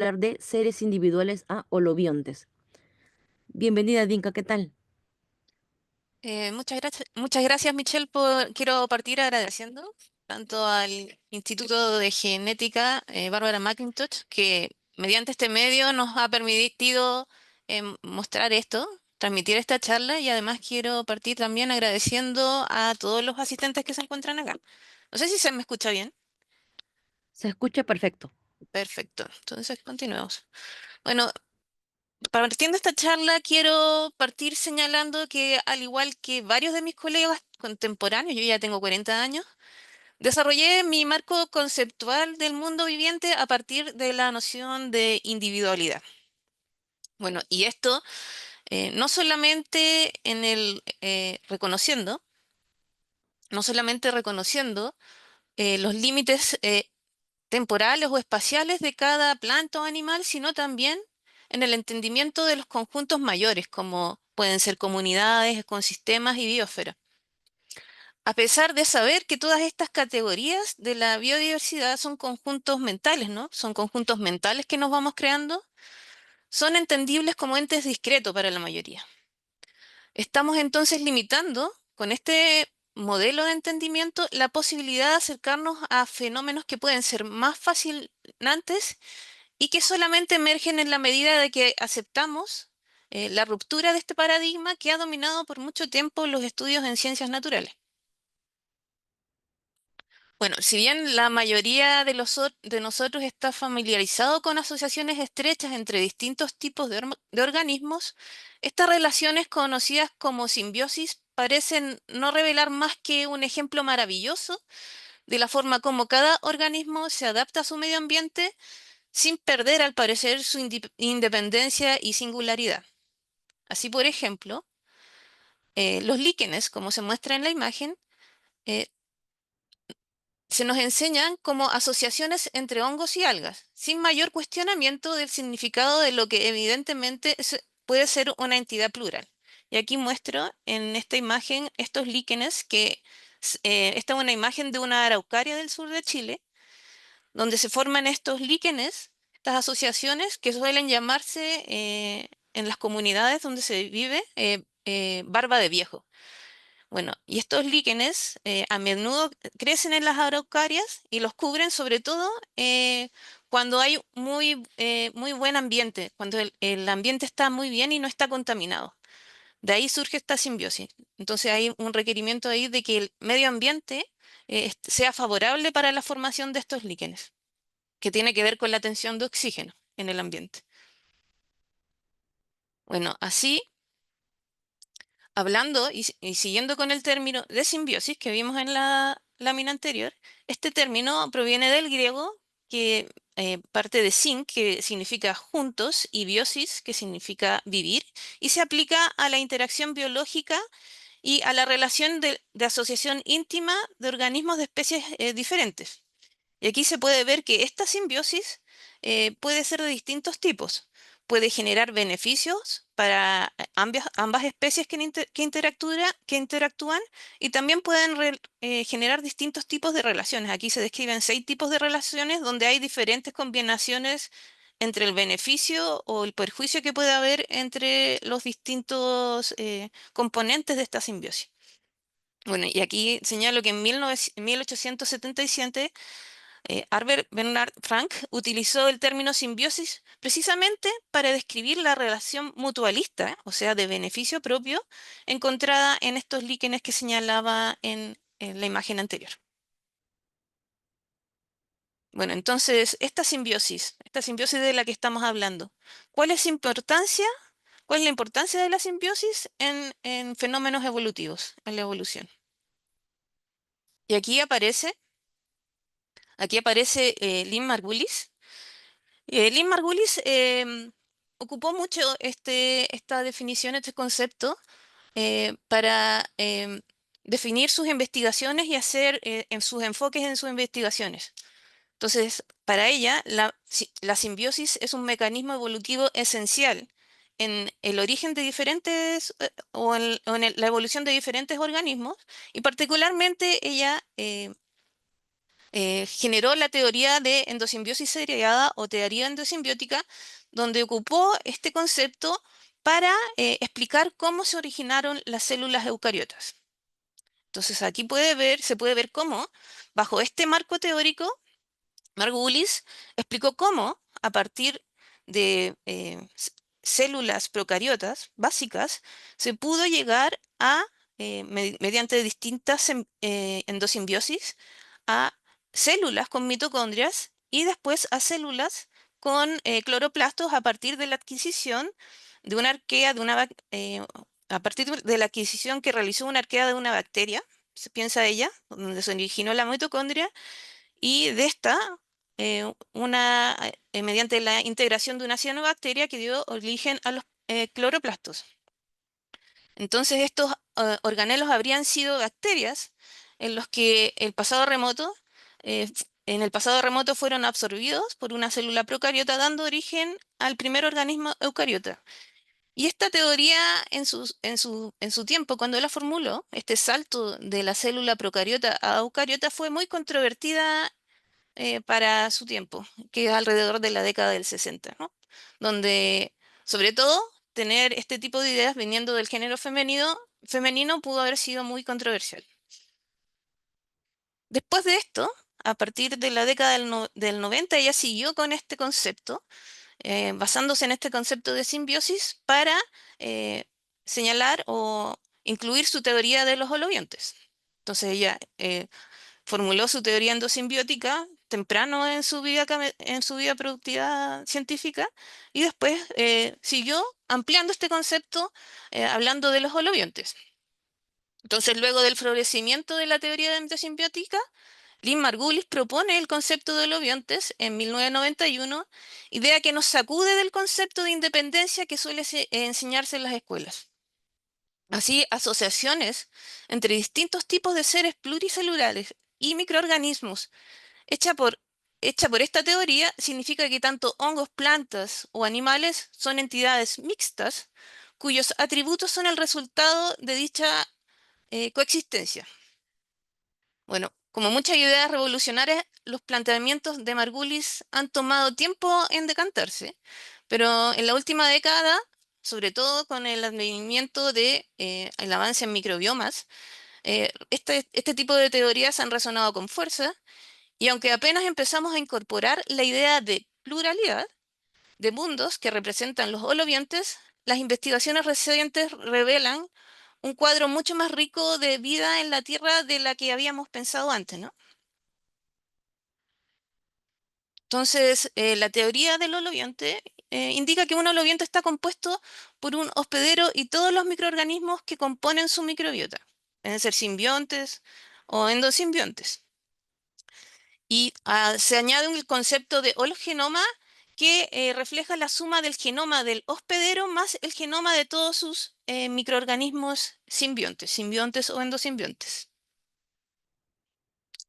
Hablar de seres individuales a holobiontes. Bienvenida, Dinka, ¿qué tal? Muchas gracias, Michelle, quiero partir agradeciendo tanto al Instituto de Genética Barbara McIntosh, que mediante este medio nos ha permitido mostrar esto, transmitir esta charla, y además quiero partir también agradeciendo a todos los asistentes que se encuentran acá. No sé si se me escucha bien. Se escucha perfecto. Perfecto, entonces continuemos. Bueno, partiendo esta charla, quiero partir señalando que, al igual que varios de mis colegas contemporáneos, yo ya tengo 40 años, desarrollé mi marco conceptual del mundo viviente a partir de la noción de individualidad. Bueno, y esto no solamente en el reconociendo, no solamente reconociendo los límites temporales o espaciales de cada planta o animal, sino también en el entendimiento de los conjuntos mayores, como pueden ser comunidades, ecosistemas y biosfera. A pesar de saber que todas estas categorías de la biodiversidad son conjuntos mentales, ¿no? Son conjuntos mentales que nos vamos creando, son entendibles como entes discretos para la mayoría. Estamos entonces limitando con este modelo de entendimiento la posibilidad de acercarnos a fenómenos que pueden ser más fascinantes y que solamente emergen en la medida de que aceptamos la ruptura de este paradigma que ha dominado por mucho tiempo los estudios en ciencias naturales. Bueno, si bien la mayoría de nosotros está familiarizado con asociaciones estrechas entre distintos tipos de organismos, estas relaciones conocidas como simbiosis parecen no revelar más que un ejemplo maravilloso de la forma como cada organismo se adapta a su medio ambiente sin perder, al parecer, su independencia y singularidad. Así, por ejemplo, los líquenes, como se muestra en la imagen, eh, se nos enseñan como asociaciones entre hongos y algas, sin mayor cuestionamiento del significado de lo que evidentemente puede ser una entidad plural. Y aquí muestro en esta imagen estos líquenes esta es una imagen de una araucaria del sur de Chile, donde se forman estos líquenes, estas asociaciones que suelen llamarse en las comunidades donde se vive barba de viejo. Bueno, y estos líquenes a menudo crecen en las araucarias y los cubren sobre todo cuando hay muy buen ambiente, cuando el ambiente está muy bien y no está contaminado. De ahí surge esta simbiosis. Entonces hay un requerimiento ahí de que el medio ambiente sea favorable para la formación de estos líquenes, que tiene que ver con la tensión de oxígeno en el ambiente. Bueno, así, hablando y siguiendo con el término de simbiosis que vimos en la lámina anterior, este término proviene del griego, que parte de sin, que significa juntos, y biosis, que significa vivir, y se aplica a la interacción biológica y a la relación de asociación íntima de organismos de especies diferentes. Y aquí se puede ver que esta simbiosis puede ser de distintos tipos. Puede generar beneficios para ambas especies que interactúan, y también pueden generar distintos tipos de relaciones. Aquí se describen 6 tipos de relaciones donde hay diferentes combinaciones entre el beneficio o el perjuicio que puede haber entre los distintos componentes de esta simbiosis. Bueno, y aquí señalo que en 1877 Albert Bernard Frank utilizó el término simbiosis precisamente para describir la relación mutualista, o sea, de beneficio propio, encontrada en estos líquenes que señalaba en la imagen anterior. Bueno, entonces, esta simbiosis de la que estamos hablando, ¿cuál es su importancia? ¿Cuál es la importancia de la simbiosis en fenómenos evolutivos, en la evolución? Y aquí aparece Lynn Margulis. Lynn Margulis ocupó mucho esta definición, este concepto, para definir sus investigaciones y hacer en sus enfoques en sus investigaciones. Entonces, para ella, la simbiosis es un mecanismo evolutivo esencial en el origen de diferentes, la evolución de diferentes organismos, y particularmente ella generó la teoría de endosimbiosis seriada o teoría endosimbiótica, donde ocupó este concepto para explicar cómo se originaron las células eucariotas. Entonces aquí se puede ver cómo, bajo este marco teórico, Margulis explicó cómo, a partir de células procariotas básicas, se pudo llegar a, mediante distintas endosimbiosis, a células con mitocondrias y después a células con cloroplastos a partir de la adquisición de una arquea de a partir de la adquisición que realizó una arquea de una bacteria, se piensa ella, donde se originó la mitocondria, y de esta, mediante la integración de una cianobacteria que dio origen a los cloroplastos. Entonces estos organelos habrían sido bacterias en los que en el pasado remoto fueron absorbidos por una célula procariota, dando origen al primer organismo eucariota. Y esta teoría en su tiempo, cuando la formuló, este salto de la célula procariota a eucariota fue muy controvertida para su tiempo, que es alrededor de la década del 60, ¿no? Donde, sobre todo, tener este tipo de ideas viniendo del género femenino pudo haber sido muy controversial. Después de esto, a partir de la década del 90, ella siguió con este concepto, basándose en este concepto de simbiosis para eh, señalar o incluir su teoría de los holobiontes. Entonces ella formuló su teoría endosimbiótica temprano en su vida productiva científica y después siguió ampliando este concepto hablando de los holobiontes. Entonces, luego del florecimiento de la teoría endosimbiótica, Lynn Margulis propone el concepto de holobiontes en 1991, idea que nos sacude del concepto de independencia que suele enseñarse en las escuelas. Así, asociaciones entre distintos tipos de seres pluricelulares y microorganismos hecha por, hecha por esta teoría significa que tanto hongos, plantas o animales son entidades mixtas cuyos atributos son el resultado de dicha coexistencia. Bueno, como muchas ideas revolucionarias, los planteamientos de Margulis han tomado tiempo en decantarse, pero en la última década, sobre todo con el advenimiento de el avance en microbiomas, este tipo de teorías han resonado con fuerza y aunque apenas empezamos a incorporar la idea de pluralidad de mundos que representan los holobientes, las investigaciones recientes revelan un cuadro mucho más rico de vida en la Tierra de la que habíamos pensado antes, ¿no? Entonces, la teoría del holobionte indica que un holobionte está compuesto por un hospedero y todos los microorganismos que componen su microbiota. Pueden ser simbiontes o endosimbiontes. Y se añade un concepto de holgenoma que refleja la suma del genoma del hospedero más el genoma de todos sus microorganismos simbiontes o endosimbiontes.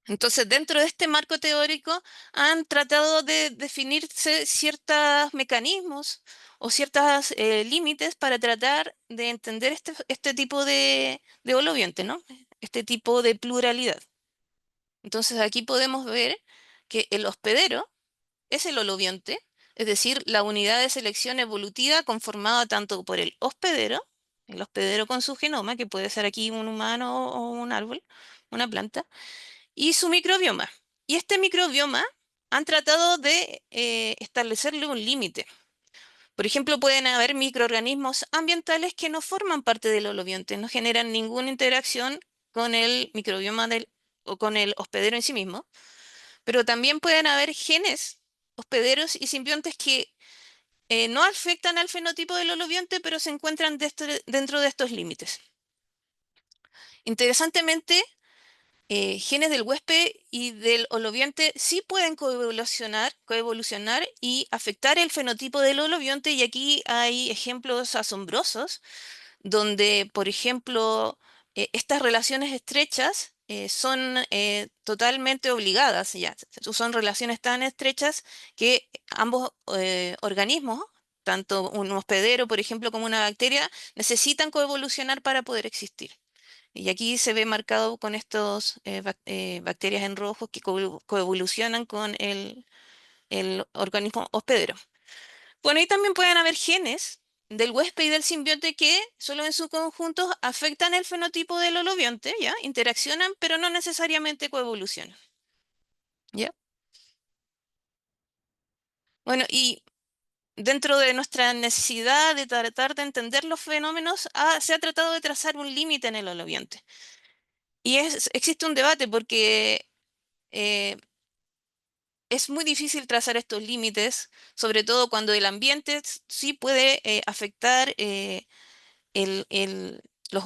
Entonces, dentro de este marco teórico han tratado de definirse ciertos mecanismos o ciertos límites para tratar de entender este tipo de holobionte, ¿no? Este tipo de pluralidad. Entonces, aquí podemos ver que el hospedero es el holobionte, es decir, la unidad de selección evolutiva conformada tanto por el hospedero con su genoma, que puede ser aquí un humano o un árbol, una planta, y su microbioma. Y este microbioma han tratado de establecerle un límite. Por ejemplo, pueden haber microorganismos ambientales que no forman parte del holobionte, no generan ninguna interacción con el microbioma o con el hospedero en sí mismo, pero también pueden haber genes hospederos y simbiontes que no afectan al fenotipo del holobionte, pero se encuentran dentro de estos límites. Interesantemente, genes del huésped y del holobionte sí pueden coevolucionar y afectar el fenotipo del holobionte, y aquí hay ejemplos asombrosos donde, por ejemplo, estas relaciones estrechas son totalmente obligadas, ya, son relaciones tan estrechas que ambos organismos, tanto un hospedero, por ejemplo, como una bacteria, necesitan coevolucionar para poder existir. Y aquí se ve marcado con estos bacterias en rojo que coevolucionan con el organismo hospedero. Bueno, ahí también pueden haber genes del huésped y del simbionte que solo en su conjunto afectan el fenotipo del holobionte, ¿ya? Interaccionan, pero no necesariamente coevolucionan, ¿ya? Bueno, y dentro de nuestra necesidad de tratar de entender los fenómenos, se ha tratado de trazar un límite en el holobionte. Y existe un debate porque eh, es muy difícil trazar estos límites, sobre todo cuando el ambiente sí puede afectar el, el- los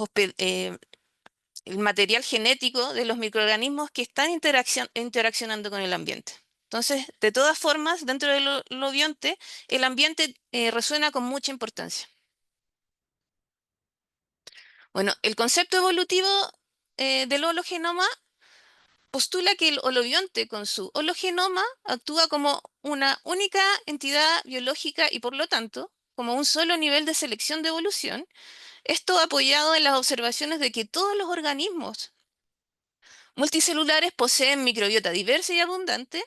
el material genético de los microorganismos que están interaccionando con el ambiente. Entonces, de todas formas, dentro del holobionte, el ambiente resuena con mucha importancia. Bueno, el concepto evolutivo del hologenoma postula que el holobionte con su hologenoma actúa como una única entidad biológica y por lo tanto como un solo nivel de selección de evolución, esto apoyado en las observaciones de que todos los organismos multicelulares poseen microbiota diversa y abundante,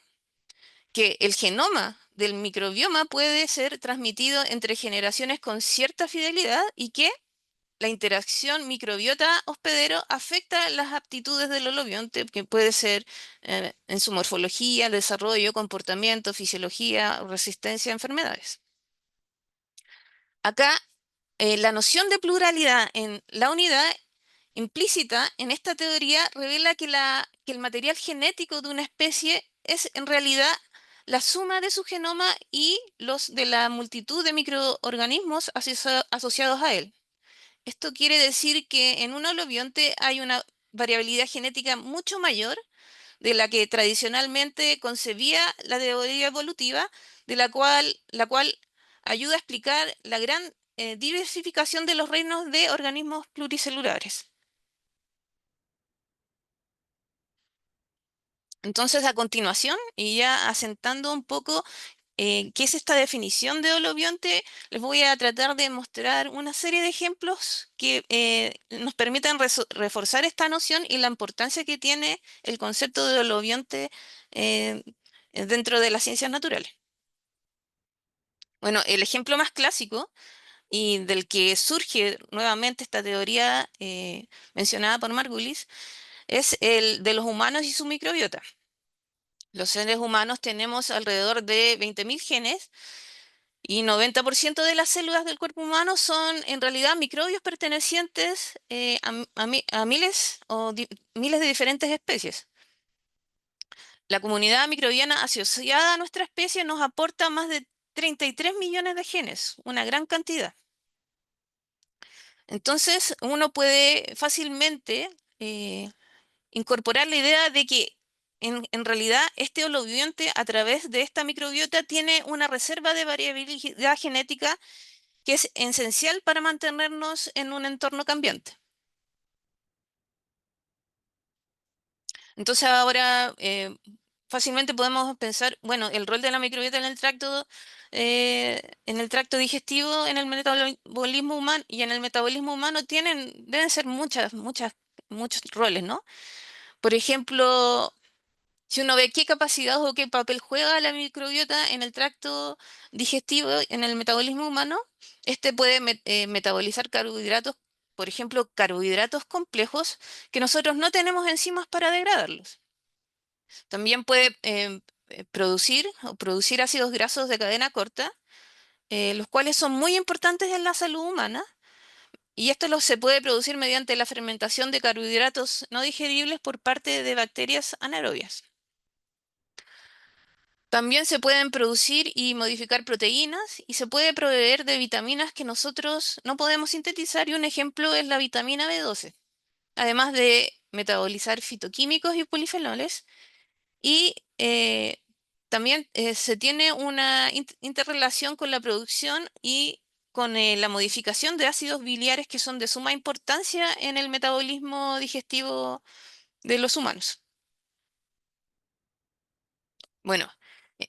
que el genoma del microbioma puede ser transmitido entre generaciones con cierta fidelidad y que la interacción microbiota-hospedero afecta las aptitudes del holobionte, que puede ser en su morfología, desarrollo, comportamiento, fisiología, resistencia a enfermedades. Acá, la noción de pluralidad en la unidad implícita en esta teoría revela que el material genético de una especie es en realidad la suma de su genoma y los de la multitud de microorganismos asociados a él. Esto quiere decir que en un holobionte hay una variabilidad genética mucho mayor de la que tradicionalmente concebía la teoría evolutiva, de la cual ayuda a explicar la gran diversificación de los reinos de organismos pluricelulares. Entonces, a continuación, y ya asentando un poco qué es esta definición de holobionte, les voy a tratar de mostrar una serie de ejemplos que nos permitan reforzar esta noción y la importancia que tiene el concepto de holobionte eh, dentro de las ciencias naturales. Bueno, el ejemplo más clásico y del que surge nuevamente esta teoría mencionada por Margulis es el de los humanos y su microbiota. Los seres humanos tenemos alrededor de 20.000 genes y 90% de las células del cuerpo humano son en realidad microbios pertenecientes a miles de diferentes especies. La comunidad microbiana asociada a nuestra especie nos aporta más de 33 millones de genes, una gran cantidad. Entonces, uno puede fácilmente incorporar la idea de que en realidad este holobionte a través de esta microbiota tiene una reserva de variabilidad genética que es esencial para mantenernos en un entorno cambiante. Entonces ahora fácilmente podemos pensar, bueno, el rol de la microbiota en el tracto digestivo, en el metabolismo humano y en el metabolismo humano deben ser muchos roles, ¿no? Por ejemplo, si uno ve qué capacidad o qué papel juega la microbiota en el tracto digestivo, en el metabolismo humano, este puede metabolizar carbohidratos, por ejemplo, carbohidratos complejos que nosotros no tenemos enzimas para degradarlos. También puede producir ácidos grasos de cadena corta, los cuales son muy importantes en la salud humana, y esto se puede producir mediante la fermentación de carbohidratos no digeribles por parte de bacterias anaerobias. También se pueden producir y modificar proteínas y se puede proveer de vitaminas que nosotros no podemos sintetizar y un ejemplo es la vitamina B12, además de metabolizar fitoquímicos y polifenoles y también se tiene una interrelación con la producción y con la modificación de ácidos biliares que son de suma importancia en el metabolismo digestivo de los humanos. Bueno.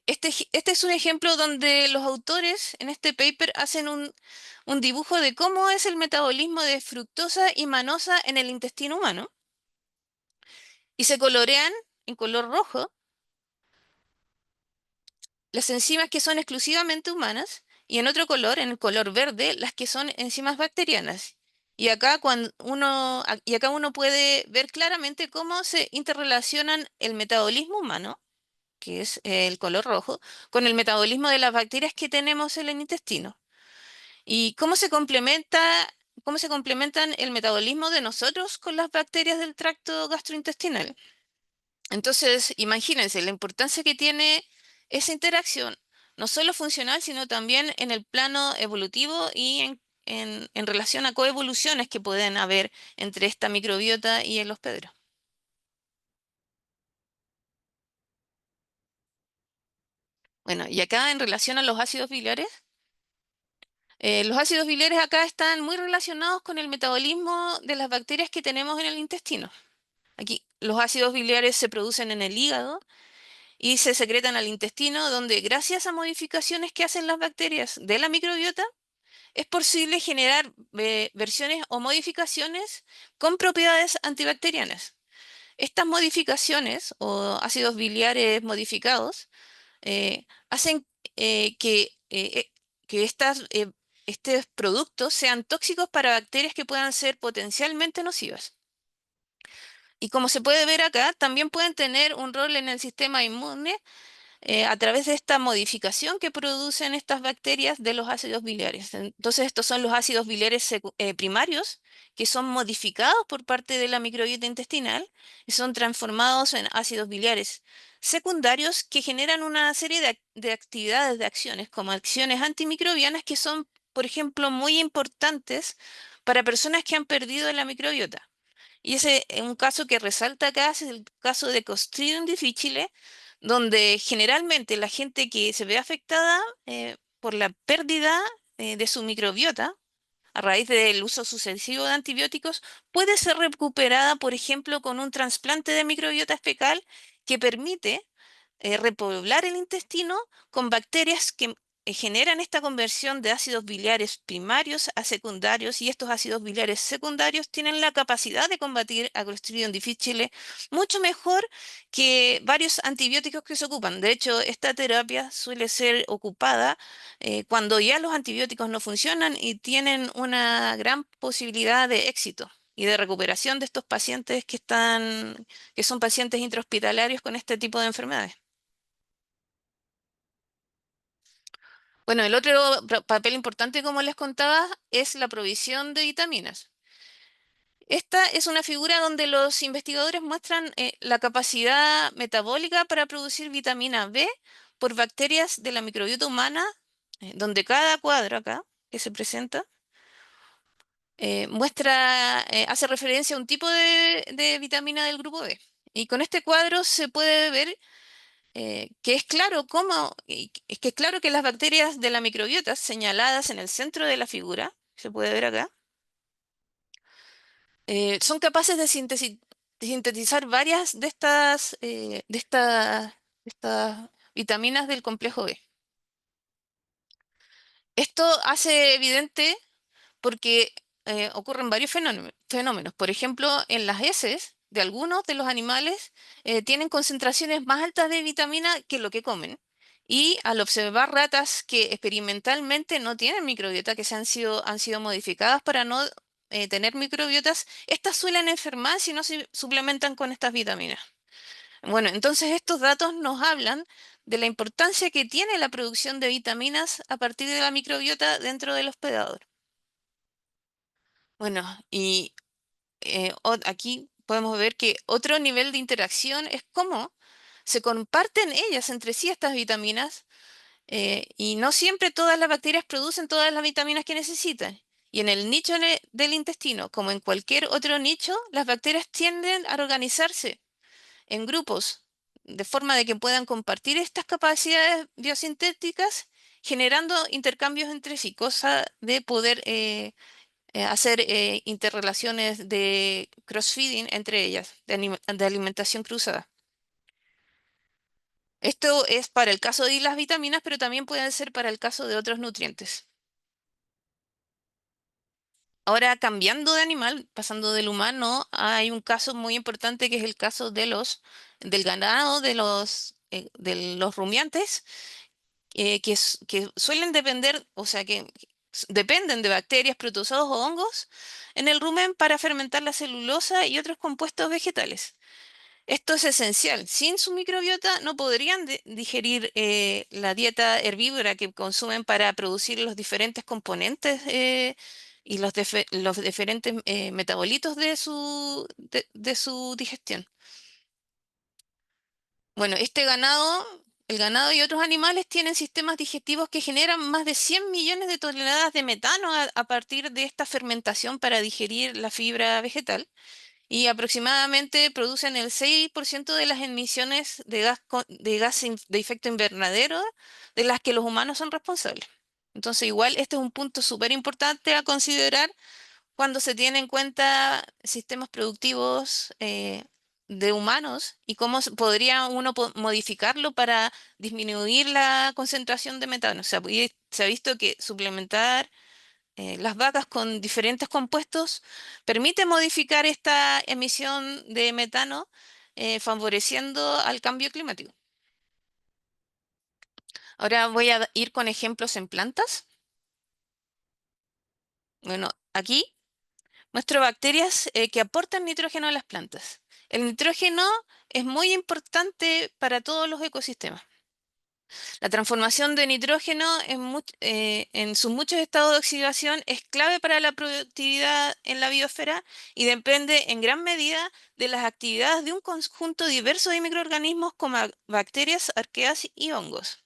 Este es un ejemplo donde los autores en este paper hacen un dibujo de cómo es el metabolismo de fructosa y manosa en el intestino humano y se colorean en color rojo las enzimas que son exclusivamente humanas y en otro color, en el color verde, las que son enzimas bacterianas. Y acá uno puede ver claramente cómo se interrelacionan el metabolismo humano, que es el color rojo, con el metabolismo de las bacterias que tenemos en el intestino. Y cómo se complementan el metabolismo de nosotros con las bacterias del tracto gastrointestinal. Entonces, imagínense la importancia que tiene esa interacción, no solo funcional, sino también en el plano evolutivo y en relación a coevoluciones que pueden haber entre esta microbiota y el hospedero. Bueno, y acá en relación a los ácidos biliares acá están muy relacionados con el metabolismo de las bacterias que tenemos en el intestino. Aquí los ácidos biliares se producen en el hígado y se secretan al intestino, donde gracias a modificaciones que hacen las bacterias de la microbiota, es posible generar versiones o modificaciones con propiedades antibacterianas. Estas modificaciones o ácidos biliares modificados hacen que estos productos sean tóxicos para bacterias que puedan ser potencialmente nocivas. Y como se puede ver acá, también pueden tener un rol en el sistema inmune a través de esta modificación que producen estas bacterias de los ácidos biliares. Entonces, estos son los ácidos biliares primarios que son modificados por parte de la microbiota intestinal y son transformados en ácidos biliares secundarios que generan una serie de actividades, de acciones, como acciones antimicrobianas que son, por ejemplo, muy importantes para personas que han perdido la microbiota. Y ese es un caso que resalta acá, es el caso de Clostridium difficile, donde generalmente la gente que se ve afectada por la pérdida de su microbiota a raíz del uso sucesivo de antibióticos puede ser recuperada, por ejemplo, con un trasplante de microbiota fecal que permite repoblar el intestino con bacterias que generan esta conversión de ácidos biliares primarios a secundarios y estos ácidos biliares secundarios tienen la capacidad de combatir a Clostridium difficile mucho mejor que varios antibióticos que se ocupan. De hecho, esta terapia suele ser ocupada cuando ya los antibióticos no funcionan y tienen una gran posibilidad de éxito y de recuperación de estos pacientes que son pacientes intrahospitalarios con este tipo de enfermedades. Bueno, el otro papel importante, como les contaba, es la provisión de vitaminas. Esta es una figura donde los investigadores muestran la capacidad metabólica para producir vitamina B por bacterias de la microbiota humana, donde cada cuadro acá que se presenta hace referencia a un tipo de vitamina del grupo B. Y con este cuadro se puede ver que es claro es que es claro que las bacterias de la microbiota señaladas en el centro de la figura, se puede ver acá, son capaces de sintetizar varias de estas vitaminas del complejo B. Esto hace evidente porque ocurren varios fenómenos. Por ejemplo, en las heces de algunos de los animales tienen concentraciones más altas de vitamina que lo que comen. Y al observar ratas que experimentalmente no tienen microbiota, han sido modificadas para no tener microbiotas, estas suelen enfermar si no se suplementan con estas vitaminas. Bueno, entonces estos datos nos hablan de la importancia que tiene la producción de vitaminas a partir de la microbiota dentro del hospedador. Bueno, y aquí podemos ver que otro nivel de interacción es cómo se comparten ellas entre sí estas vitaminas y no siempre todas las bacterias producen todas las vitaminas que necesitan. Y en el nicho del intestino, como en cualquier otro nicho, las bacterias tienden a organizarse en grupos de forma de que puedan compartir estas capacidades biosintéticas generando intercambios entre sí, cosa de poder hacer interrelaciones de crossfeeding entre ellas, de alimentación cruzada. Esto es para el caso de las vitaminas, pero también puede ser para el caso de otros nutrientes. Ahora, cambiando de animal, pasando del humano, hay un caso muy importante que es el caso del ganado, de los rumiantes, que suelen depender, o sea, dependen de bacterias, protozoos o hongos en el rumen para fermentar la celulosa y otros compuestos vegetales. Esto es esencial. Sin su microbiota no podrían digerir la dieta herbívora que consumen para producir los diferentes componentes y los diferentes metabolitos de su digestión. Bueno, el ganado y otros animales tienen sistemas digestivos que generan más de 100 millones de toneladas de metano a partir de esta fermentación para digerir la fibra vegetal y aproximadamente producen el 6% de las emisiones de efecto invernadero de las que los humanos son responsables. Entonces, igual este es un punto súper importante a considerar cuando se tiene en cuenta sistemas productivos de humanos y cómo podría uno modificarlo para disminuir la concentración de metano. O sea, se ha visto que suplementar las vacas con diferentes compuestos permite modificar esta emisión de metano, favoreciendo al cambio climático. Ahora voy a ir con ejemplos en plantas. Bueno, aquí muestro bacterias que aportan nitrógeno a las plantas. El nitrógeno es muy importante para todos los ecosistemas. La transformación de nitrógeno en sus muchos estados de oxidación es clave para la productividad en la biosfera y depende en gran medida de las actividades de un conjunto diverso de microorganismos como bacterias, arqueas y hongos.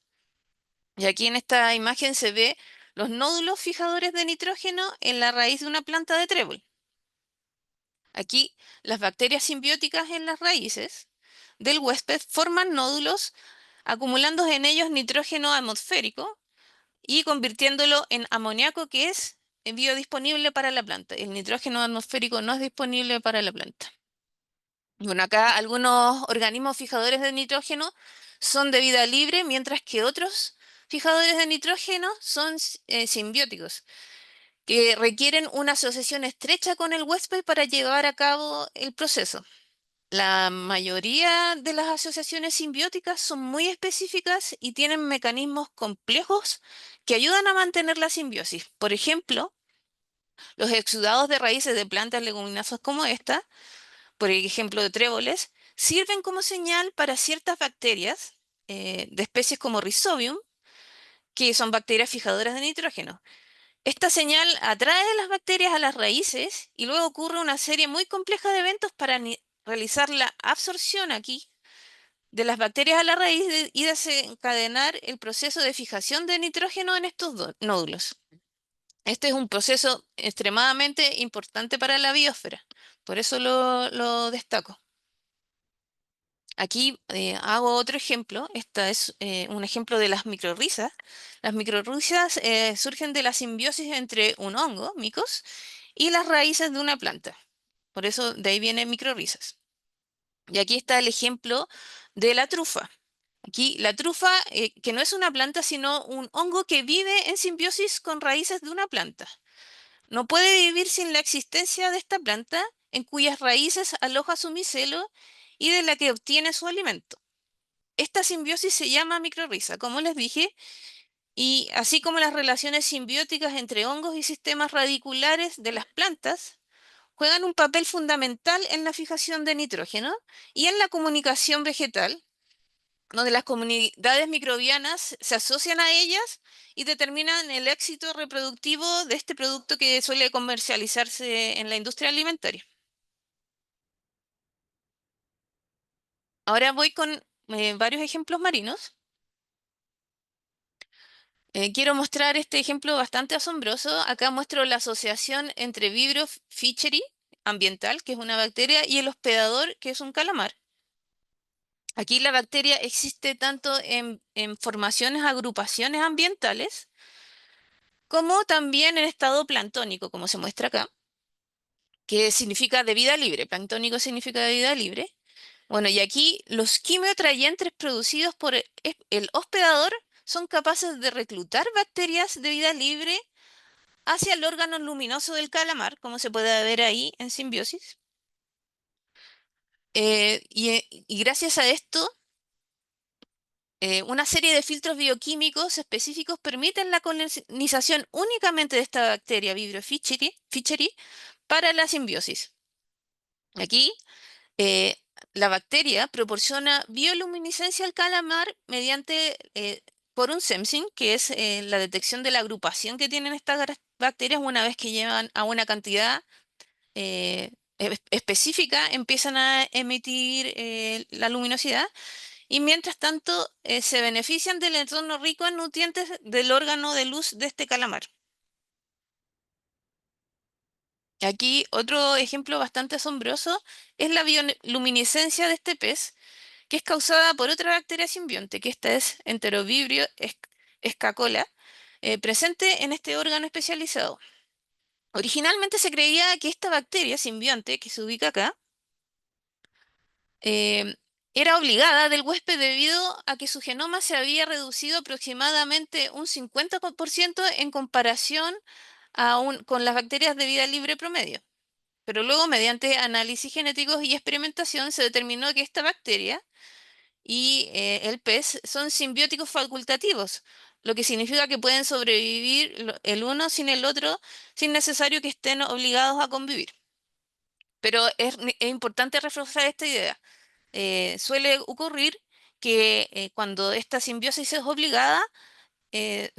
Y aquí en esta imagen se ve los nódulos fijadores de nitrógeno en la raíz de una planta de trébol. Aquí las bacterias simbióticas en las raíces del huésped forman nódulos acumulando en ellos nitrógeno atmosférico y convirtiéndolo en amoníaco que es biodisponible para la planta. El nitrógeno atmosférico no es disponible para la planta. Bueno, acá algunos organismos fijadores de nitrógeno son de vida libre, mientras que otros fijadores de nitrógeno son simbióticos, que requieren una asociación estrecha con el huésped para llevar a cabo el proceso. La mayoría de las asociaciones simbióticas son muy específicas y tienen mecanismos complejos que ayudan a mantener la simbiosis. Por ejemplo, los exudados de raíces de plantas leguminosas como esta, por ejemplo de tréboles, sirven como señal para ciertas bacterias de especies como Rhizobium, que son bacterias fijadoras de nitrógeno. Esta señal atrae a las bacterias a las raíces y luego ocurre una serie muy compleja de eventos para realizar la absorción aquí de las bacterias a la raíz y desencadenar el proceso de fijación de nitrógeno en estos nódulos. Este es un proceso extremadamente importante para la biosfera, por eso lo destaco. Aquí hago otro ejemplo. Este es un ejemplo de las microrrizas. Las microrrizas surgen de la simbiosis entre un hongo, micos, y las raíces de una planta. Por eso de ahí vienen microrrizas. Y aquí está el ejemplo de la trufa. Aquí la trufa, que no es una planta, sino un hongo que vive en simbiosis con raíces de una planta. No puede vivir sin la existencia de esta planta, en cuyas raíces aloja su micelo y de la que obtiene su alimento. Esta simbiosis se llama micorriza, como les dije, y así como las relaciones simbióticas entre hongos y sistemas radiculares de las plantas, juegan un papel fundamental en la fijación de nitrógeno y en la comunicación vegetal, donde las comunidades microbianas se asocian a ellas y determinan el éxito reproductivo de este producto que suele comercializarse en la industria alimentaria. Ahora voy con varios ejemplos marinos. Quiero mostrar este ejemplo bastante asombroso. Acá muestro la asociación entre Vibrio fischeri ambiental, que es una bacteria, y el hospedador, que es un calamar. Aquí la bacteria existe tanto en formaciones, agrupaciones ambientales, como también en estado planctónico, como se muestra acá, que significa de vida libre. Planctónico significa de vida libre. Bueno, y aquí los quimioatrayentes producidos por el hospedador son capaces de reclutar bacterias de vida libre hacia el órgano luminoso del calamar, como se puede ver ahí en simbiosis. Y gracias a esto, una serie de filtros bioquímicos específicos permiten la colonización únicamente de esta bacteria Vibrio fischeri para la simbiosis. Aquí, eh, la bacteria proporciona bioluminiscencia al calamar mediante por un sensing, que es la detección de la agrupación que tienen estas bacterias una vez que llegan a una cantidad específica, empiezan a emitir la luminosidad y mientras tanto se benefician del entorno rico en nutrientes del órgano de luz de este calamar. Aquí otro ejemplo bastante asombroso es la bioluminiscencia de este pez, que es causada por otra bacteria simbionte, que esta es Enterovibrio escacola, presente en este órgano especializado. Originalmente se creía que esta bacteria simbionte, que se ubica acá, eh, era obligada del huésped debido a que su genoma se había reducido aproximadamente un 50% en comparación con las bacterias de vida libre promedio. Pero luego, mediante análisis genéticos y experimentación, se determinó que esta bacteria y el pez son simbióticos facultativos, lo que significa que pueden sobrevivir el uno sin el otro sin necesario que estén obligados a convivir. Pero es importante reforzar esta idea. Suele ocurrir que cuando esta simbiosis es obligada, eh,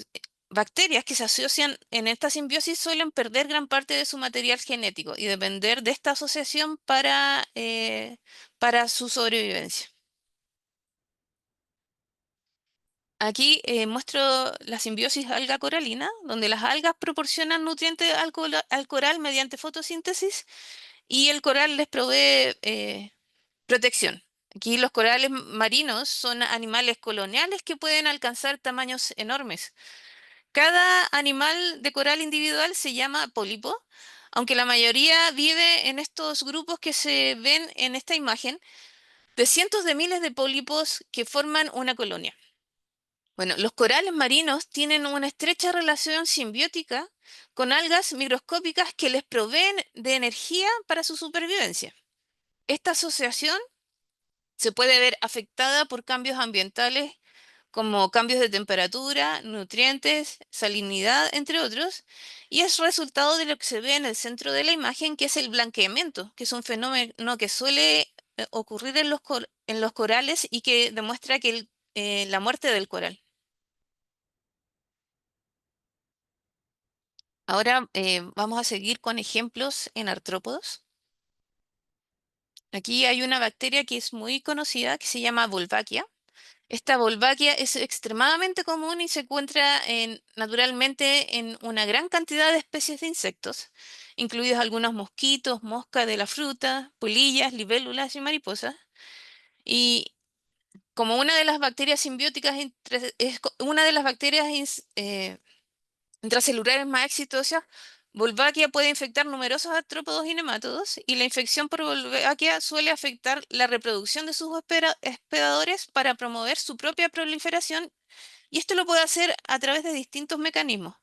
bacterias que se asocian en esta simbiosis suelen perder gran parte de su material genético y depender de esta asociación para su sobrevivencia. Aquí muestro la simbiosis alga coralina, donde las algas proporcionan nutrientes al coral mediante fotosíntesis y el coral les provee protección. Aquí los corales marinos son animales coloniales que pueden alcanzar tamaños enormes. Cada animal de coral individual se llama pólipo, aunque la mayoría vive en estos grupos que se ven en esta imagen, de cientos de miles de pólipos que forman una colonia. Bueno, los corales marinos tienen una estrecha relación simbiótica con algas microscópicas que les proveen de energía para su supervivencia. Esta asociación se puede ver afectada por cambios ambientales como cambios de temperatura, nutrientes, salinidad, entre otros, y es resultado de lo que se ve en el centro de la imagen, que es el blanqueamiento, que es un fenómeno que suele ocurrir en los corales y que demuestra que la muerte del coral. Ahora vamos a seguir con ejemplos en artrópodos. Aquí hay una bacteria que es muy conocida que se llama Wolbachia. Esta Wolbachia es extremadamente común y se encuentra naturalmente en una gran cantidad de especies de insectos, incluidos algunos mosquitos, moscas de la fruta, polillas, libélulas y mariposas. Y como una de las bacterias simbióticas, una de las bacterias intracelulares más exitosas, Wolbachia puede infectar numerosos artrópodos y nemátodos, y la infección por Wolbachia suele afectar la reproducción de sus hospedadores para promover su propia proliferación, y esto lo puede hacer a través de distintos mecanismos.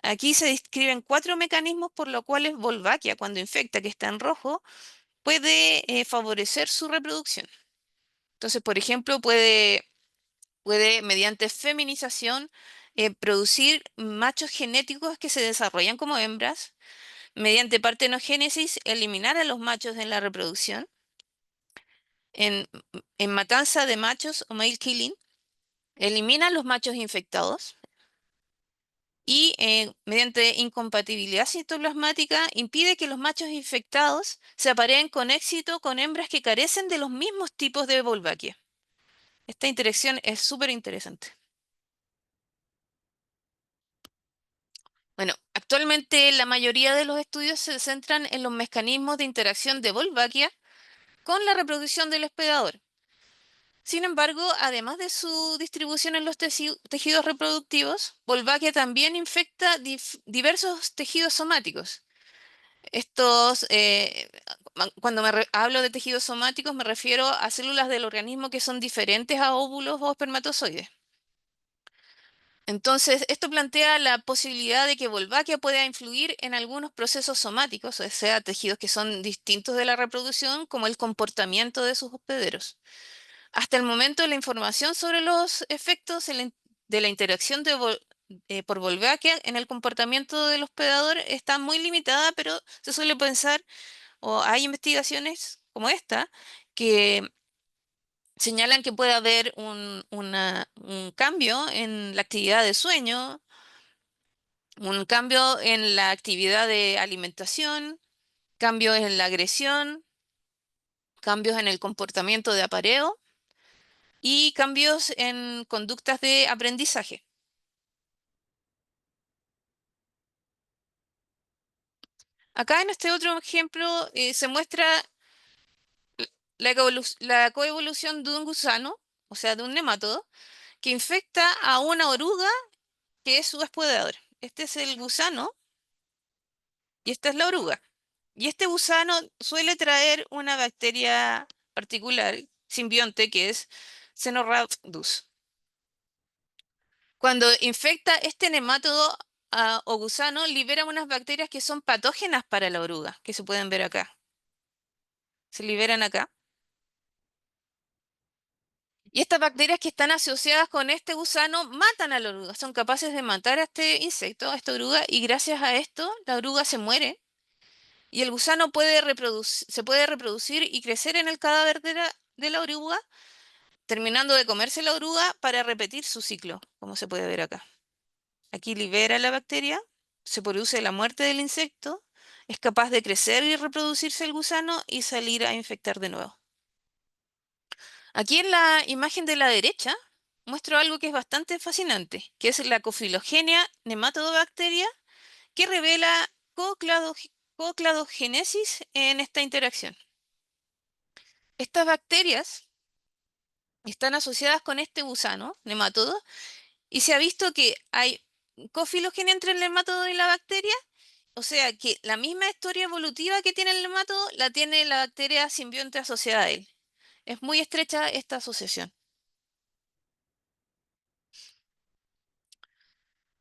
Aquí se describen 4 mecanismos por los cuales Wolbachia, cuando infecta, que está en rojo, puede favorecer su reproducción. Entonces, por ejemplo, puede mediante feminización producir machos genéticos que se desarrollan como hembras, mediante partenogénesis eliminar a los machos en la reproducción, en, en matanza de machos o male killing, elimina a los machos infectados y mediante incompatibilidad citoplasmática impide que los machos infectados se apareen con éxito con hembras que carecen de los mismos tipos de Wolbachia. Esta interacción es súper interesante. Bueno, actualmente la mayoría de los estudios se centran en los mecanismos de interacción de Wolbachia con la reproducción del hospedador. Sin embargo, además de su distribución en los tejidos reproductivos, Wolbachia también infecta diversos tejidos somáticos. Estos cuando hablo de tejidos somáticos me refiero a células del organismo que son diferentes a óvulos o espermatozoides. Entonces, esto plantea la posibilidad de que Wolbachia pueda influir en algunos procesos somáticos, o sea, tejidos que son distintos de la reproducción, como el comportamiento de sus hospederos. Hasta el momento, la información sobre los efectos de la interacción por Wolbachia en el comportamiento del hospedador está muy limitada, pero se suele pensar, o hay investigaciones como esta, que señalan que puede haber un cambio en la actividad de sueño, un cambio en la actividad de alimentación, cambios en la agresión, cambios en el comportamiento de apareo y cambios en conductas de aprendizaje. Acá en este otro ejemplo se muestra la coevolución de un gusano, o sea, de un nemátodo, que infecta a una oruga que es su hospedador. Este es el gusano y esta es la oruga. Y este gusano suele traer una bacteria particular, simbionte, que es Cenorhabdus. Cuando infecta este nemátodo o gusano, libera unas bacterias que son patógenas para la oruga, que se pueden ver acá. Se liberan acá. Y estas bacterias que están asociadas con este gusano matan a la oruga, son capaces de matar a este insecto, a esta oruga, y gracias a esto la oruga se muere y el gusano se puede reproducir y crecer en el cadáver de la oruga, terminando de comerse la oruga para repetir su ciclo, como se puede ver acá. Aquí libera la bacteria, se produce la muerte del insecto, es capaz de crecer y reproducirse el gusano y salir a infectar de nuevo. Aquí en la imagen de la derecha muestro algo que es bastante fascinante, que es la Cofilogenia nematodobacteria, que revela cocladogénesis en esta interacción. Estas bacterias están asociadas con este gusano nematodo y se ha visto que hay cofilogenia entre el nematodo y la bacteria, o sea que la misma historia evolutiva que tiene el nematodo la tiene la bacteria simbionte asociada a él. Es muy estrecha esta asociación.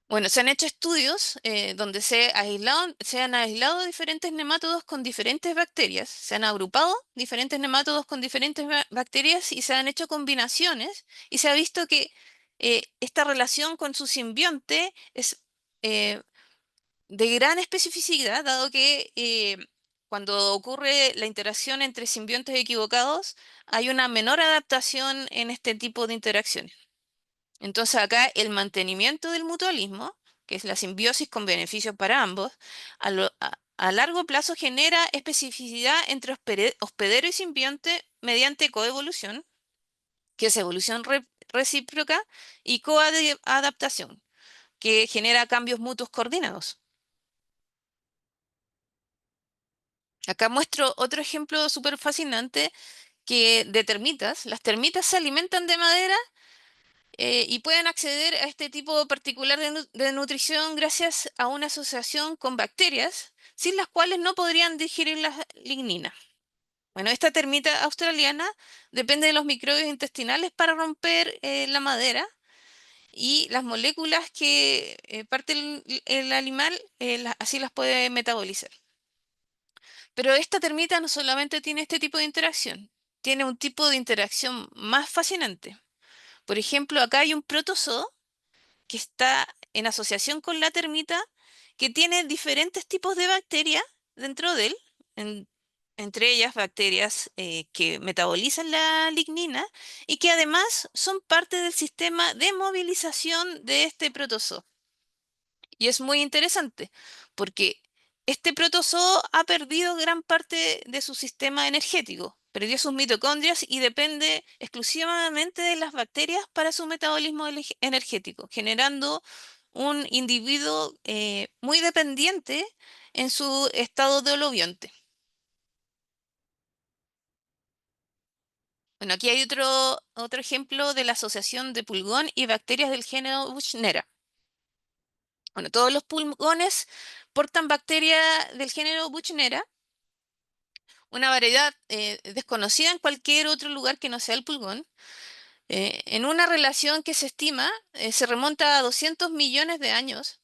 Bueno, se han hecho estudios donde se han aislado diferentes nemátodos con diferentes bacterias, se han agrupado diferentes nemátodos con diferentes bacterias y se han hecho combinaciones y se ha visto que esta relación con su simbionte es eh, de gran especificidad, dado que cuando ocurre la interacción entre simbiontes equivocados, hay una menor adaptación en este tipo de interacciones. Entonces acá el mantenimiento del mutualismo, que es la simbiosis con beneficios para ambos, a largo plazo genera especificidad entre hospedero y simbionte mediante coevolución, que es evolución recíproca, y coadaptación, que genera cambios mutuos coordinados. Acá muestro otro ejemplo súper fascinante que de termitas. Las termitas se alimentan de madera y pueden acceder a este tipo particular de nutrición gracias a una asociación con bacterias, sin las cuales no podrían digerir la lignina. Bueno, esta termita australiana depende de los microbios intestinales para romper la madera y las moléculas que parte el animal así las puede metabolizar. Pero esta termita no solamente tiene este tipo de interacción, tiene un tipo de interacción más fascinante. Por ejemplo, acá hay un protozoo que está en asociación con la termita, que tiene diferentes tipos de bacterias dentro de él, en- entre ellas bacterias que metabolizan la lignina y que además son parte del sistema de movilización de este protozoo. Y es muy interesante porque este protozoo ha perdido gran parte de su sistema energético, perdió sus mitocondrias y depende exclusivamente de las bacterias para su metabolismo energético, generando un individuo muy dependiente en su estado de holobionte. Bueno, aquí hay otro ejemplo de la asociación de pulgón y bacterias del género Buchnera. Bueno, todos los pulgones portan bacteria del género Buchnera. una variedad desconocida en cualquier otro lugar que no sea el pulgón, en una relación que se estima se remonta a 200 millones de años.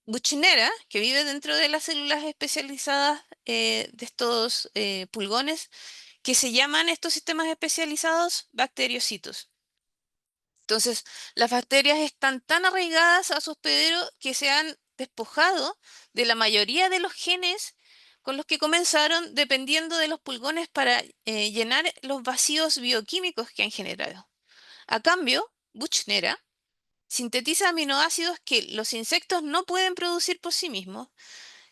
Buchnera, que vive dentro de las células especializadas de estos pulgones, que se llaman estos sistemas especializados bacteriocitos. Entonces, las bacterias están tan arraigadas a su hospedero que se han despojado de la mayoría de los genes con los que comenzaron, dependiendo de los pulgones para llenar los vacíos bioquímicos que han generado. A cambio, Buchnera sintetiza aminoácidos que los insectos no pueden producir por sí mismos.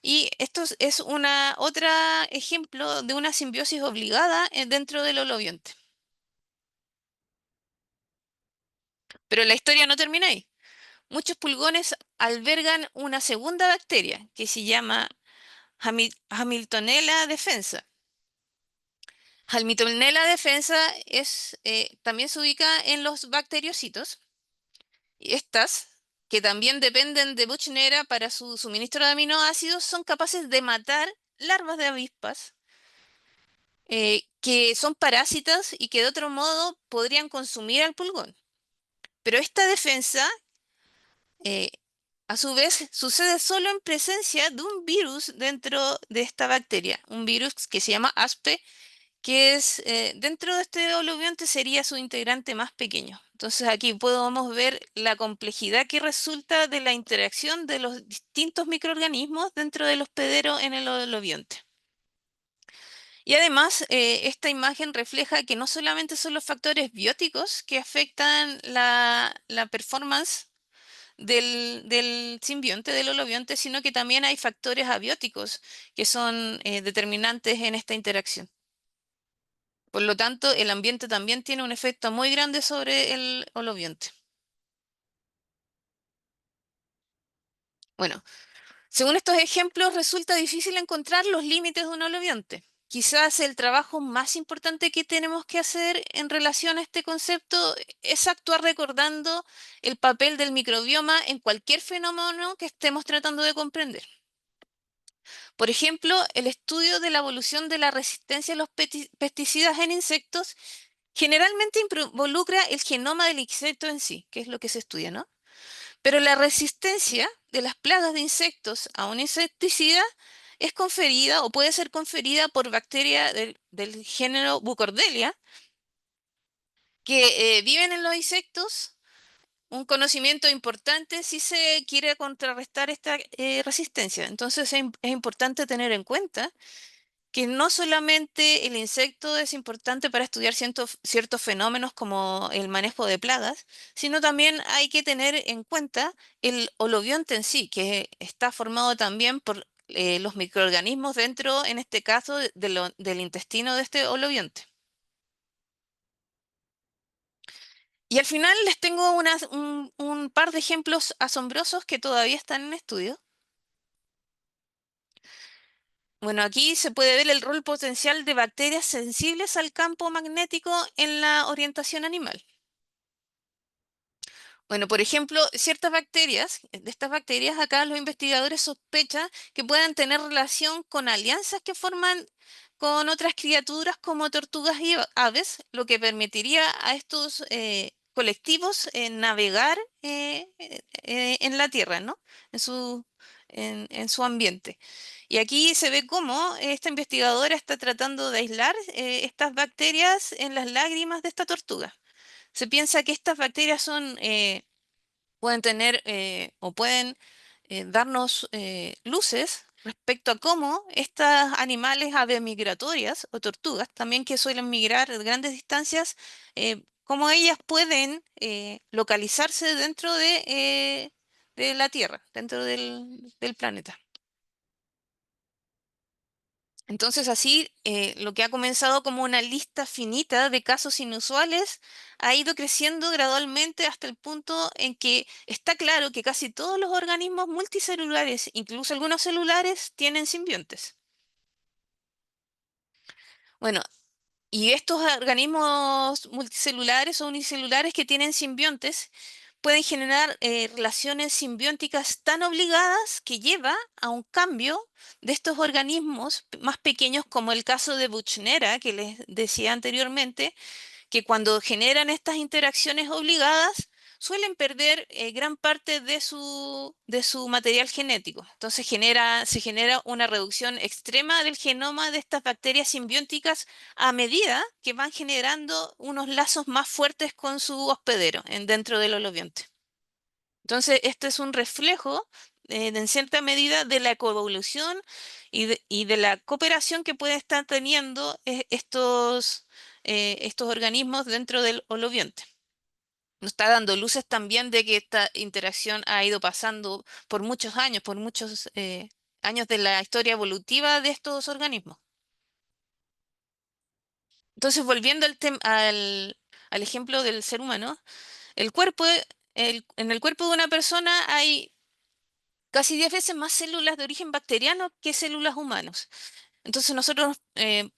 Y esto es una otra ejemplo de una simbiosis obligada dentro del holobionte. Pero la historia no termina ahí. Muchos pulgones albergan una segunda bacteria que se llama Hamiltonella defensa. Hamiltonella defensa también se ubica en los bacteriocitos. Y estas, que también dependen de Buchnera para su suministro de aminoácidos, son capaces de matar larvas de avispas que son parásitas y que de otro modo podrían consumir al pulgón. Pero esta defensa eh, a su vez, sucede solo en presencia de un virus dentro de esta bacteria, un virus que se llama ASPE, que es dentro de este holobionte sería su integrante más pequeño. Entonces aquí podemos ver la complejidad que resulta de la interacción de los distintos microorganismos dentro del hospedero en el holobionte. Y además, esta imagen refleja que no solamente son los factores bióticos que afectan la performance del simbionte, del holobionte, sino que también hay factores abióticos que son determinantes en esta interacción. Por lo tanto, el ambiente también tiene un efecto muy grande sobre el holobionte. Bueno, según estos ejemplos, resulta difícil encontrar los límites de un holobionte. Quizás el trabajo más importante que tenemos que hacer en relación a este concepto es actuar recordando el papel del microbioma en cualquier fenómeno que estemos tratando de comprender. Por ejemplo, el estudio de la evolución de la resistencia a los pesticidas en insectos generalmente involucra el genoma del insecto en sí, que es lo que se estudia, ¿no? Pero la resistencia de las plagas de insectos a un insecticida es conferida o puede ser conferida por bacterias del género Bucordelia que viven en los insectos. Un conocimiento importante si se quiere contrarrestar esta resistencia. Entonces es importante tener en cuenta que no solamente el insecto es importante para estudiar ciertos fenómenos como el manejo de plagas, sino también hay que tener en cuenta el holobionte en sí, que está formado también por los microorganismos dentro, en este caso, del intestino de este holobionte. Y al final les tengo un par de ejemplos asombrosos que todavía están en estudio. Bueno, aquí se puede ver el rol potencial de bacterias sensibles al campo magnético en la orientación animal. Bueno, por ejemplo, ciertas bacterias, de estas bacterias acá los investigadores sospechan que puedan tener relación con alianzas que forman con otras criaturas como tortugas y aves, lo que permitiría a estos colectivos navegar en la Tierra, ¿no? En en su ambiente. Y aquí se ve cómo esta investigadora está tratando de aislar estas bacterias en las lágrimas de esta tortuga. Se piensa que estas bacterias pueden tener o pueden darnos luces respecto a cómo estos animales aves migratorias o tortugas, también que suelen migrar de grandes distancias, cómo ellas pueden localizarse dentro de la Tierra, dentro del planeta. Entonces, así, lo que ha comenzado como una lista finita de casos inusuales ha ido creciendo gradualmente hasta el punto en que está claro que casi todos los organismos multicelulares, incluso algunos celulares, tienen simbiontes. Bueno, y estos organismos multicelulares o unicelulares que tienen simbiontes pueden generar relaciones simbióticas tan obligadas que lleva a un cambio de estos organismos más pequeños, como el caso de Buchnera, que les decía anteriormente, que cuando generan estas interacciones obligadas suelen perder gran parte de su material genético. Entonces se genera una reducción extrema del genoma de estas bacterias simbióticas a medida que van generando unos lazos más fuertes con su hospedero dentro del holobionte. Entonces, esto es un reflejo, en cierta medida, de la coevolución y de la cooperación que pueden estar teniendo estos organismos dentro del holobionte. Nos está dando luces también de que esta interacción ha ido pasando por muchos años, por muchos años de la historia evolutiva de estos organismos. Entonces, volviendo al ejemplo del ser humano, el cuerpo, en el cuerpo de una persona hay casi 10 veces más células de origen bacteriano que células humanas. Entonces nosotros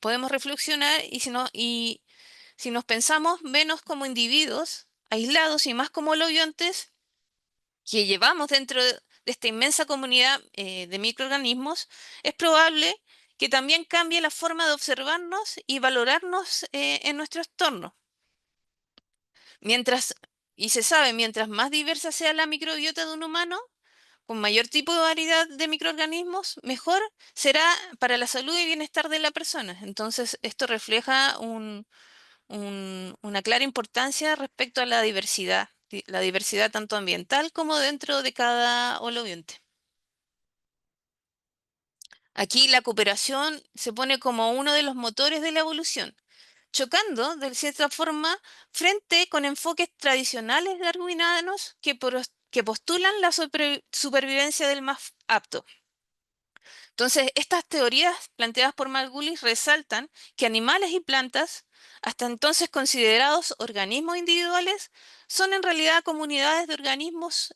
podemos reflexionar y si nos pensamos menos como individuos aislados y más como holobiontes que llevamos dentro de esta inmensa comunidad de microorganismos, es probable que también cambie la forma de observarnos y valorarnos en nuestro entorno. Mientras, y se sabe, mientras más diversa sea la microbiota de un humano, con mayor tipo de variedad de microorganismos, mejor será para la salud y bienestar de la persona. Entonces, esto refleja una clara importancia respecto a la diversidad tanto ambiental como dentro de cada holobionte. Aquí la cooperación se pone como uno de los motores de la evolución, chocando de cierta forma frente con enfoques tradicionales darwinianos que postulan la supervivencia del más apto. Entonces, estas teorías planteadas por Margulis resaltan que animales y plantas, hasta entonces considerados organismos individuales, son en realidad comunidades de organismos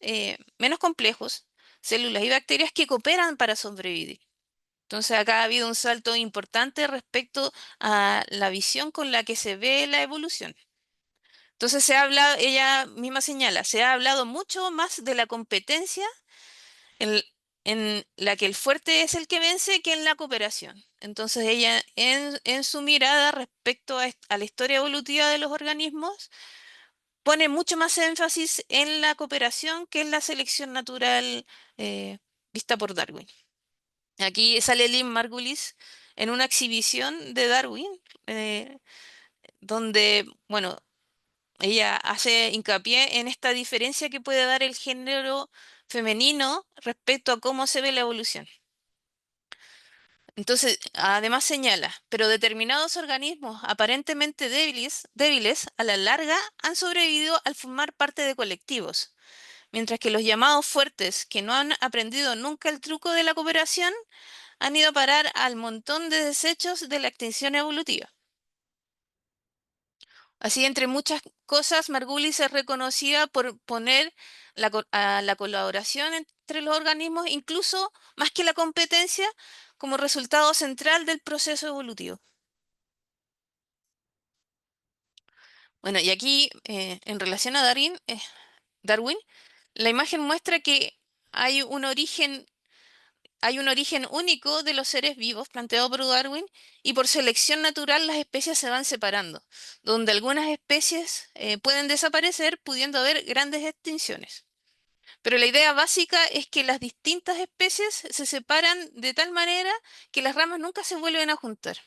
menos complejos, células y bacterias que cooperan para sobrevivir. Entonces, acá ha habido un salto importante respecto a la visión con la que se ve la evolución. Entonces, ella misma señala, se ha hablado mucho más de la competencia en, en la que el fuerte es el que vence que en la cooperación. Entonces ella en su mirada respecto a la historia evolutiva de los organismos pone mucho más énfasis en la cooperación que en la selección natural eh, vista por Darwin. Aquí sale Lynn Margulis en una exhibición de Darwin, eh, donde, bueno, ella hace hincapié en esta diferencia que puede dar el género femenino respecto a cómo se ve la evolución. Entonces, además señala, pero determinados organismos aparentemente débiles a la larga han sobrevivido al formar parte de colectivos, mientras que los llamados fuertes, que no han aprendido nunca el truco de la cooperación, han ido a parar al montón de desechos de la extinción evolutiva. Así, entre muchas cosas, Margulis es reconocida por poner a la colaboración entre los organismos, incluso más que la competencia, como resultado central del proceso evolutivo. Bueno, y aquí, en relación a Darwin, la imagen muestra que hay hay un origen único de los seres vivos planteado por Darwin y por selección natural las especies se van separando, donde algunas especies pueden desaparecer pudiendo haber grandes extinciones. Pero la idea básica es que las distintas especies se separan de tal manera que las ramas nunca se vuelven a juntar.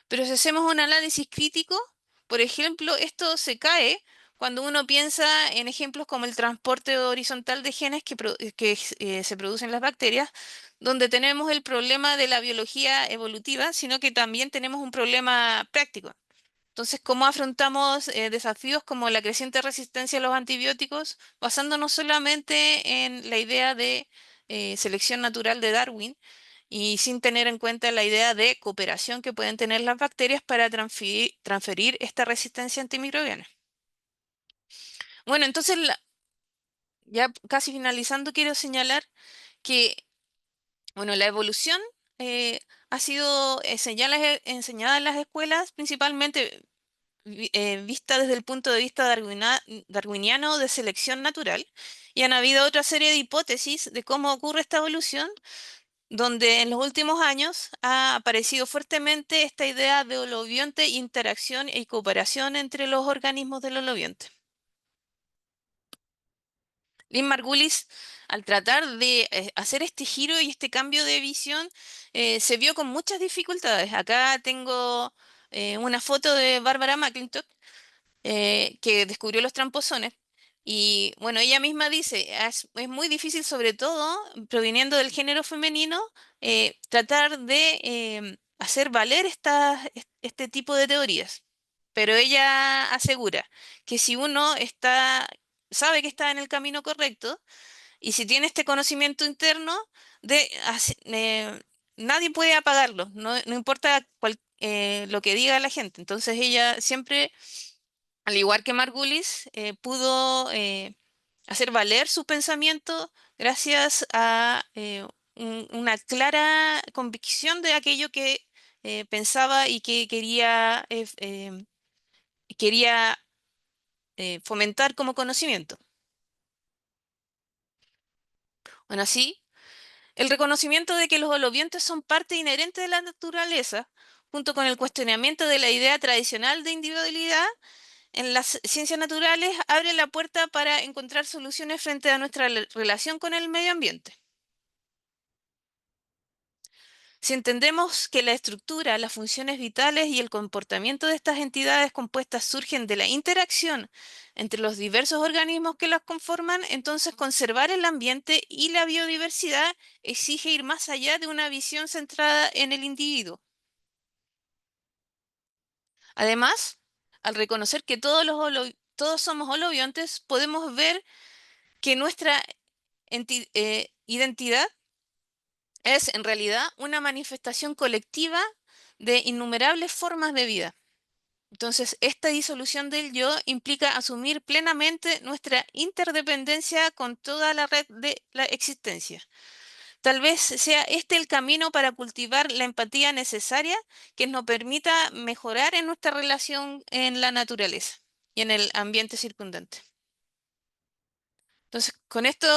Pero si hacemos un análisis crítico, por ejemplo, esto se cae cuando uno piensa en ejemplos como el transporte horizontal de genes que se producen en las bacterias, donde tenemos el problema de la biología evolutiva, sino que también tenemos un problema práctico. Entonces, ¿cómo afrontamos desafíos como la creciente resistencia a los antibióticos, basándonos solamente en la idea de selección natural de Darwin y sin tener en cuenta la idea de cooperación que pueden tener las bacterias para transferir esta resistencia antimicrobiana? Bueno, entonces, ya casi finalizando, quiero señalar que, bueno, la evolución ha sido enseñada en las escuelas principalmente vista desde el punto de vista darwiniano de selección natural, y han habido otra serie de hipótesis de cómo ocurre esta evolución, donde en los últimos años ha aparecido fuertemente esta idea de holobionte, interacción y cooperación entre los organismos del holobionte. Lynn Margulis, al tratar de hacer este giro y este cambio de visión, se vio con muchas dificultades. Acá tengo una foto de Barbara McClintock, que descubrió los tramposones. Y bueno, ella misma dice, es muy difícil, sobre todo proviniendo del género femenino, tratar de hacer valer este tipo de teorías. Pero ella asegura que si uno sabe que está en el camino correcto y si tiene este conocimiento interno, nadie puede apagarlo, no importa lo que diga la gente. Entonces ella siempre, al igual que Margulis, pudo hacer valer su pensamiento gracias a una clara convicción de aquello que pensaba y que quería fomentar como conocimiento. Bueno, así, el reconocimiento de que los holobiontes son parte inherente de la naturaleza, junto con el cuestionamiento de la idea tradicional de individualidad, en las ciencias naturales abre la puerta para encontrar soluciones frente a nuestra relación con el medio ambiente. Si entendemos que la estructura, las funciones vitales y el comportamiento de estas entidades compuestas surgen de la interacción entre los diversos organismos que las conforman, entonces conservar el ambiente y la biodiversidad exige ir más allá de una visión centrada en el individuo. Además, al reconocer que todos somos holobiontes, podemos ver que nuestra identidad es en realidad una manifestación colectiva de innumerables formas de vida. Entonces, esta disolución del yo implica asumir plenamente nuestra interdependencia con toda la red de la existencia. Tal vez sea este el camino para cultivar la empatía necesaria que nos permita mejorar en nuestra relación en la naturaleza y en el ambiente circundante. Entonces, con esto